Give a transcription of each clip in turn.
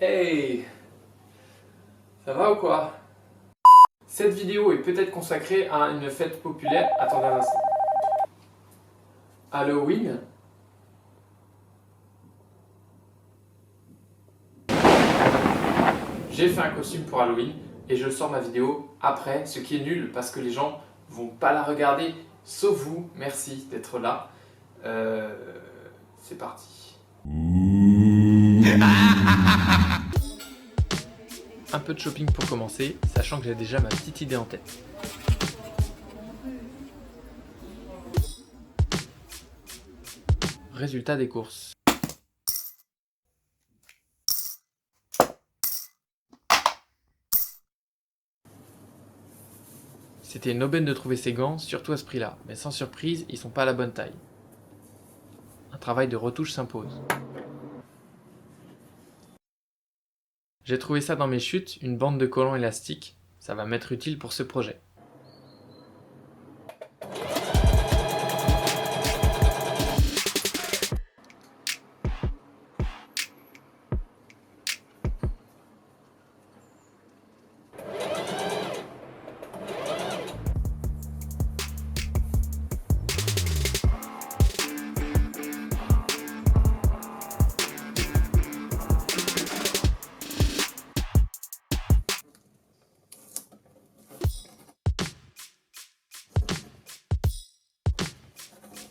Hey, ça va ou quoi? Cette vidéo est peut-être consacrée à une fête populaire. Attendez un instant. Halloween. J'ai fait un costume pour Halloween et je sors ma vidéo après, ce qui est nul parce que les gens vont pas la regarder, sauf vous. Merci d'être là. C'est parti. Un peu de shopping pour commencer, sachant que j'ai déjà ma petite idée en tête. Résultat des courses. C'était une aubaine de trouver ces gants, surtout à ce prix-là, mais sans surprise, ils sont pas à la bonne taille. Un travail de retouche s'impose. J'ai trouvé ça dans mes chutes, une bande de collants élastiques, ça va m'être utile pour ce projet.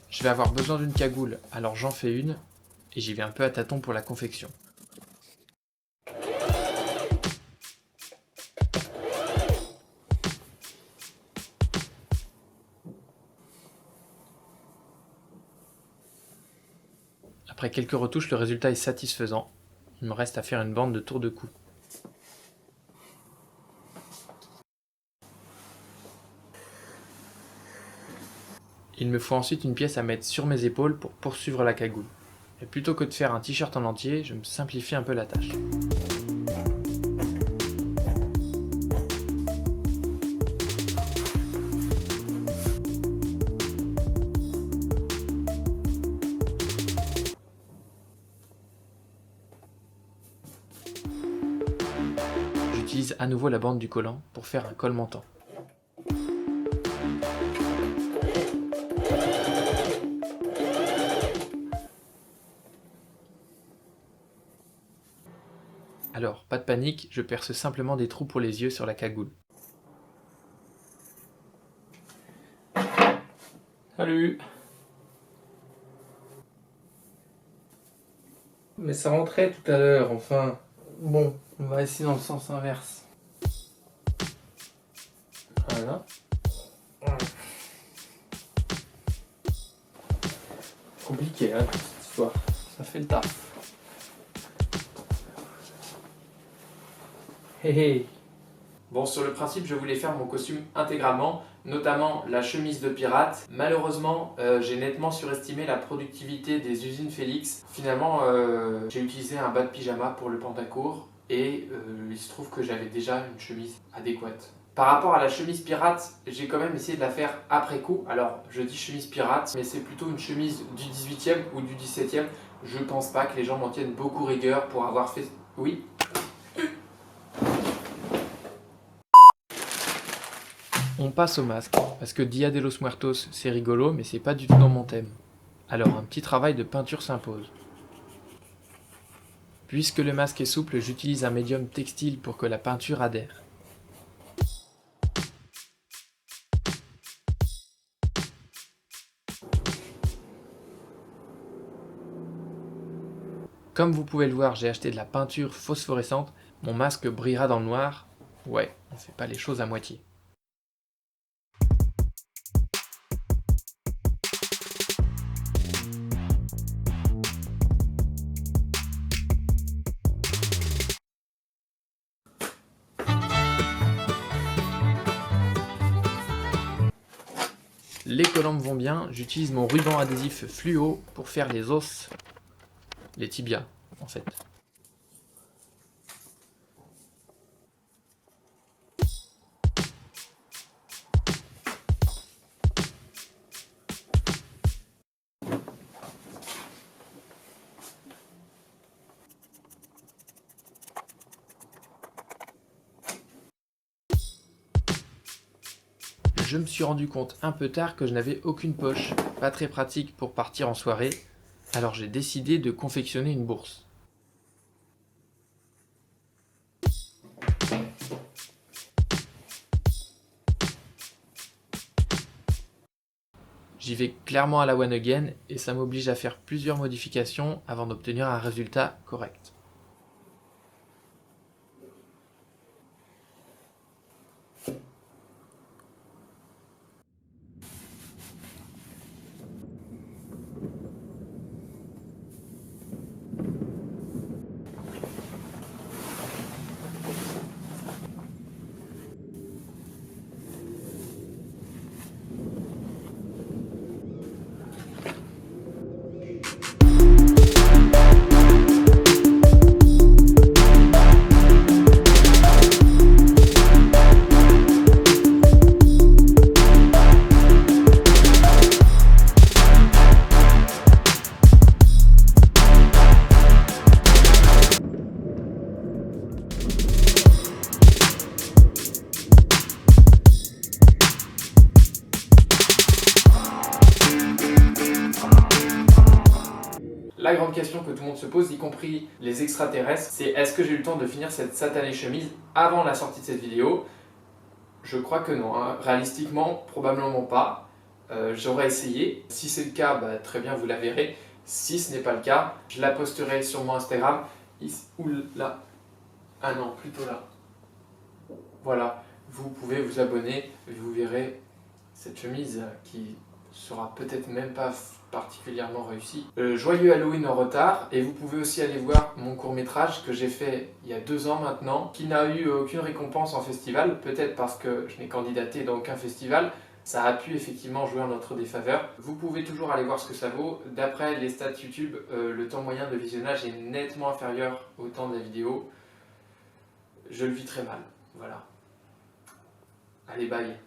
Je vais avoir besoin d'une cagoule, alors j'en fais une, et j'y vais un peu à tâtons pour la confection. Après quelques retouches, le résultat est satisfaisant. Il me reste à faire une bande de tour de cou. Il me faut ensuite une pièce à mettre sur mes épaules pour poursuivre la cagoule. Et plutôt que de faire un t-shirt en entier, je me simplifie un peu la tâche. J'utilise à nouveau la bande du collant pour faire un col montant. Alors, pas de panique, je perce simplement des trous pour les yeux sur la cagoule. Salut! Mais ça rentrait tout à l'heure, enfin. Bon, on va essayer dans le sens inverse. Voilà. Compliqué, hein, cette histoire. Ça fait le taf. Hey, hey. Bon, sur le principe, je voulais faire mon costume intégralement, notamment la chemise de pirate. Malheureusement, j'ai nettement surestimé la productivité des usines Félix. Finalement, j'ai utilisé un bas de pyjama pour le pantacourt et il se trouve que j'avais déjà une chemise adéquate. Par rapport à la chemise pirate, j'ai quand même essayé de la faire après coup. Alors, je dis chemise pirate, mais c'est plutôt une chemise du 18e ou du 17e. Je pense pas que les gens m'en tiennent beaucoup rigueur pour avoir fait... Oui. On passe au masque, parce que Dia de los Muertos c'est rigolo, mais c'est pas du tout dans mon thème. Alors un petit travail de peinture s'impose. Puisque le masque est souple, j'utilise un médium textile pour que la peinture adhère. Comme vous pouvez le voir, j'ai acheté de la peinture phosphorescente, mon masque brillera dans le noir. Ouais, on fait pas les choses à moitié. Les collants me vont bien, j'utilise mon ruban adhésif fluo pour faire les os, les tibias en fait. je me suis rendu compte un peu tard que je n'avais aucune poche, pas très pratique pour partir en soirée, alors j'ai décidé de confectionner une bourse. J'y vais clairement à la one again et ça m'oblige à faire plusieurs modifications avant d'obtenir un résultat correct. La grande question que tout le monde se pose, y compris les extraterrestres, c'est est-ce que j'ai eu le temps de finir cette satanée chemise avant la sortie de cette vidéo? Je crois que non, hein. Réalistiquement, probablement pas. J'aurais essayé. Si c'est le cas, bah, très bien, vous la verrez. Si ce n'est pas le cas, je la posterai sur mon Instagram. Ou là. Ah non, plutôt là. Voilà, vous pouvez vous abonner et vous verrez cette chemise qui sera peut-être même pas particulièrement réussie. Joyeux Halloween en retard, et vous pouvez aussi aller voir mon court-métrage que j'ai fait il y a 2 ans maintenant, qui n'a eu aucune récompense en festival, peut-être parce que je n'ai candidaté dans aucun festival. Ça a pu effectivement jouer en notre défaveur. Vous pouvez toujours aller voir ce que ça vaut. D'après les stats YouTube, le temps moyen de visionnage est nettement inférieur au temps de la vidéo. Je le vis très mal, voilà. Allez, bye.